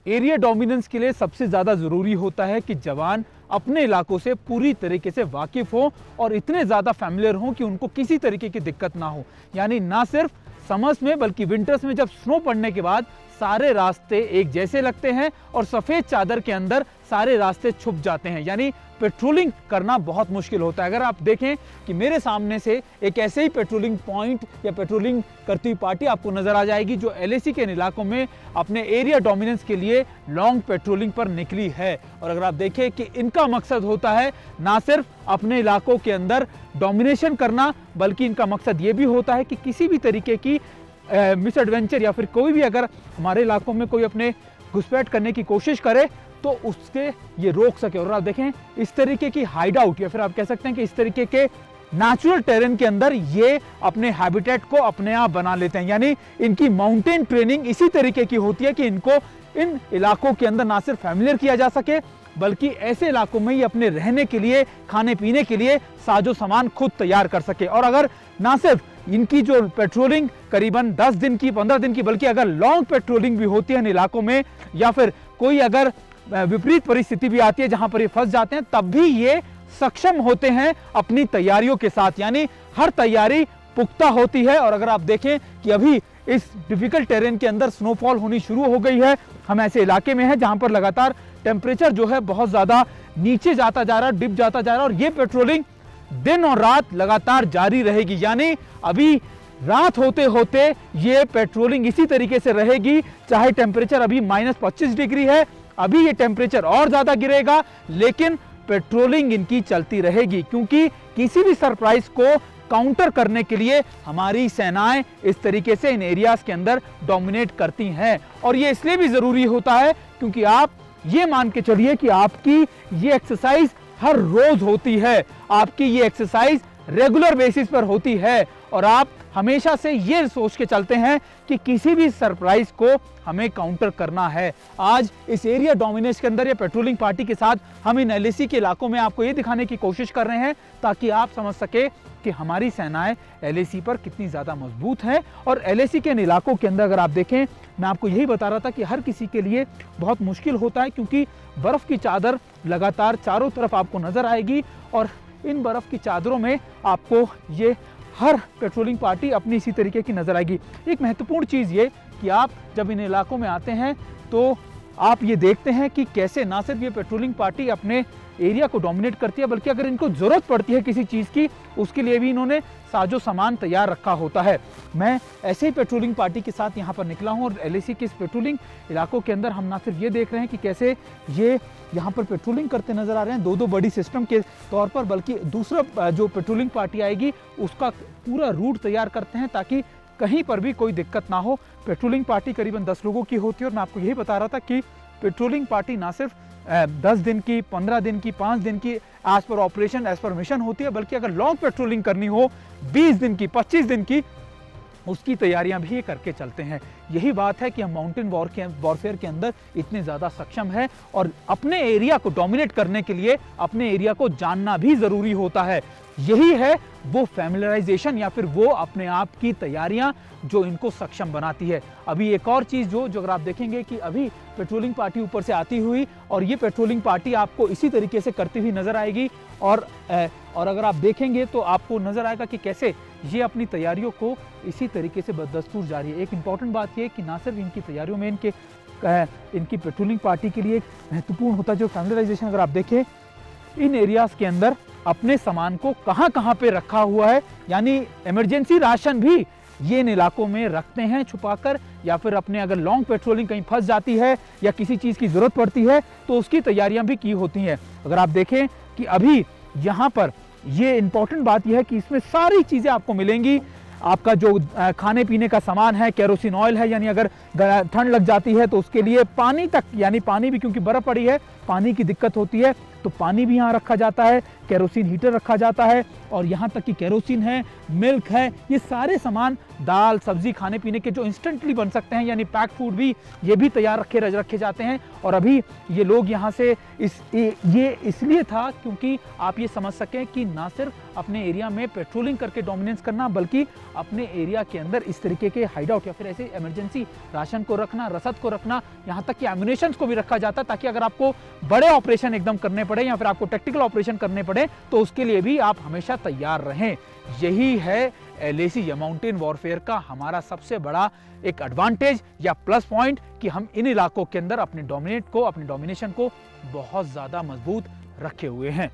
Area dominance के लिए सबसे ज़्यादा ज़रूरी होता है कि जवान अपने इलाकों से पूरी तरीके से वाकिफ़ हो और इतने ज़्यादा फैमिलियर हों कि उनको किसी तरीके की दिक्कत ना हो। यानी ना सिर्फ समर्स में बल्कि विंटर्स में जब स्नो पड़ने के बाद सारे रास्ते एक जैसे लगते हैं और सफ़ेद चादर के अंदर सारे रास्ते छुप जाते हैं, यानी पेट्रोलिंग करना बहुत मुश्किल होता है। अगर आप देखें कि मेरे सामने से एक ऐसे ही पेट्रोलिंग पॉइंट या पेट्रोलिंग करती हुई पार्टी आपको नजर आ जाएगी जो एलएसी के इलाकों में अपने एरिया डोमिनेंस के लिए लॉन्ग पेट्रोलिंग पर निकली है। और अगर आप देखें कि इनका मकसद होता है ना सिर्फ अपने इलाकों के अंदर डोमिनेशन करना, बल्कि इनका मकसद ये भी होता है कि किसी भी तरीके की मिस एडवेंचर या फिर कोई भी अगर हमारे इलाकों में कोई अपने घुसपैठ करने की कोशिश करे तो उसके ये रोक सके। और आप देखें इस तरीके की हाइड आउट या फिर आप कह सकते हैं कि इस तरीके के नेचुरल टेरेन के अंदर ये अपने हैबिटेट को अपने आप बना लेते हैं। यानी इनकी माउंटेन ट्रेनिंग इसी तरीके की होती है कि इनको इन इलाकों के अंदर ना सिर्फ फैमिलियर किया जा सके, बल्कि ऐसे इलाकों में ही अपने रहने के लिए, खाने पीने के लिए साजो सामान खुद तैयार कर सके। और अगर ना सिर्फ इनकी जो पेट्रोलिंग करीबन 10 दिन की, 15 दिन की, बल्कि अगर लॉन्ग पेट्रोलिंग भी होती है इन इलाकों में, या फिर कोई अगर विपरीत परिस्थिति भी आती है जहां पर ये फंस जाते हैं, तब भी ये सक्षम होते हैं अपनी तैयारियों के साथ। यानी हर तैयारी पुख्ता होती है। और अगर आप देखें कि अभी इस डिफिकल्ट टेरेन के अंदर स्नोफॉल होनी शुरू हो गई है, हम ऐसे इलाके में हैं जहां पर लगातार टेम्परेचर जो है बहुत ज्यादा नीचे जाता जा रहा है, डिप जाता जा रहा है, और ये पेट्रोलिंग दिन और रात लगातार जारी रहेगी। यानी अभी रात होते होते ये पेट्रोलिंग इसी तरीके से रहेगी, चाहे टेम्परेचर अभी -25 डिग्री है, अभी ये टेम्परेचर और ज्यादा गिरेगा, लेकिन पेट्रोलिंग इनकी चलती रहेगी, क्योंकि किसी भी सरप्राइज को काउंटर करने के लिए हमारी सेनाएं इस तरीके से इन एरियाज के अंदर डोमिनेट करती हैं। और ये इसलिए भी जरूरी होता है क्योंकि आप ये मान के चलिए कि आपकी ये एक्सरसाइज हर रोज होती है, आपकी ये एक्सरसाइज रेगुलर बेसिस पर होती है, और आप हमेशा से ये सोच के चलते हैं कि किसी भी सरप्राइज को हमें काउंटर करना है। आज इस एरिया डोमिनेंस के अंदर ये पेट्रोलिंग पार्टी के साथ हम इन एलएसी के इलाकों में आपको ये दिखाने की कोशिश कर रहे हैं ताकि आप समझ सके कि हमारी सेनाएं एलएसी पर कितनी ज़्यादा मजबूत हैं। और एलएसी के इन इलाकों के अंदर अगर आप देखें, मैं आपको यही बता रहा था कि हर किसी के लिए बहुत मुश्किल होता है, क्योंकि बर्फ़ की चादर लगातार चारों तरफ आपको नज़र आएगी, और इन बर्फ़ की चादरों में आपको ये हर पेट्रोलिंग पार्टी अपनी इसी तरीके की नज़र आएगी। एक महत्वपूर्ण चीज़ ये कि आप जब इन इलाकों में आते हैं तो आप ये देखते हैं कि कैसे ना सिर्फ ये पेट्रोलिंग पार्टी अपने एरिया को डोमिनेट करती है, बल्कि अगर इनको ज़रूरत पड़ती है किसी चीज़ की, उसके लिए भी इन्होंने साजो सामान तैयार रखा होता है। मैं ऐसे ही पेट्रोलिंग पार्टी के साथ यहाँ पर निकला हूँ, और एलएसी के इस पेट्रोलिंग इलाकों के अंदर हम ना सिर्फ ये देख रहे हैं कि कैसे ये यहाँ पर पेट्रोलिंग करते नज़र आ रहे हैं दो बड़ी सिस्टम के तौर पर, बल्कि दूसरा जो पेट्रोलिंग पार्टी आएगी उसका पूरा रूट तैयार करते हैं ताकि कहीं पर भी कोई दिक्कत ना हो। पेट्रोलिंग पार्टी करीबन 10 लोगों की होती है, और मैं आपको यही बता रहा था कि पेट्रोलिंग पार्टी ना सिर्फ 10 दिन की, 15 दिन की, 5 दिन की as per operation, as per mission होती है, बल्कि अगर लॉन्ग पेट्रोलिंग करनी हो 20 दिन की, 25 दिन की, उसकी तैयारियां भी करके चलते हैं। यही बात है कि हम माउंटेन वॉरफेयर के अंदर इतने ज़्यादा सक्षम हैं, और अपने एरिया को डोमिनेट करने के लिए अपने एरिया को जानना भी ज़रूरी होता है। यही है वो फैमिलियराइजेशन या फिर वो अपने आप की तैयारियां जो इनको सक्षम बनाती है। अभी एक और चीज़ जो अगर आप देखेंगे कि अभी पेट्रोलिंग पार्टी ऊपर से आती हुई, और ये पेट्रोलिंग पार्टी आपको इसी तरीके से करती हुई नज़र आएगी, और अगर आप देखेंगे तो आपको नज़र आएगा कि कैसे ये अपनी तैयारियों को इसी तरीके से बदस्तूर जारी है। एक इम्पॉर्टेंट बात यह कि ना सिर्फ इनकी तैयारियों में इनकी पेट्रोलिंग पार्टी के लिए महत्वपूर्ण होता है जो फैमिलियराइजेशन। अगर आप देखें इन एरियाज़ के अंदर अपने सामान को कहां कहां पे रखा हुआ है, यानी इमरजेंसी राशन भी ये इन इलाकों में रखते हैं छुपाकर, या फिर अपने अगर लॉन्ग पेट्रोलिंग कहीं फंस जाती है या किसी चीज़ की ज़रूरत पड़ती है तो उसकी तैयारियां भी की होती हैं। अगर आप देखें कि अभी यहाँ पर ये इंपॉर्टेंट बात यह है कि इसमें सारी चीज़ें आपको मिलेंगी। आपका जो खाने पीने का सामान है, केरोसिन ऑयल है, यानी अगर ठंड लग जाती है तो उसके लिए पानी तक, यानी पानी भी क्योंकि बर्फ़ पड़ी है पानी की दिक्कत होती है, तो पानी भी यहाँ रखा जाता है, केरोसिन हीटर रखा जाता है, और यहाँ तक कि केरोसिन है, मिल्क है, ये सारे सामान, दाल सब्जी खाने पीने के जो इंस्टेंटली बन सकते हैं, यानी पैक फूड भी, ये भी तैयार रखे जाते हैं। और अभी ये लोग यहाँ से ये इसलिए था क्योंकि आप ये समझ सकें कि ना सिर्फ अपने एरिया में पेट्रोलिंग करके डोमिनेंस करना, बल्कि अपने एरिया के अंदर इस तरीके के हाइड आउट या फिर ऐसे इमरजेंसी राशन को रखना, रसद को रखना, यहाँ तक कि एम्युनिशन को भी रखा जाता, ताकि अगर आपको बड़े ऑपरेशन एकदम करने पड़े या फिर आपको टेक्टिकल ऑपरेशन करने पड़े तो उसके लिए भी आप हमेशा तैयार रहें। यही है LAC या माउंटेन वॉरफेयर का हमारा सबसे बड़ा एक एडवांटेज या प्लस पॉइंट, कि हम इन इलाकों के अंदर अपने डोमिनेशन को बहुत ज्यादा मजबूत रखे हुए हैं।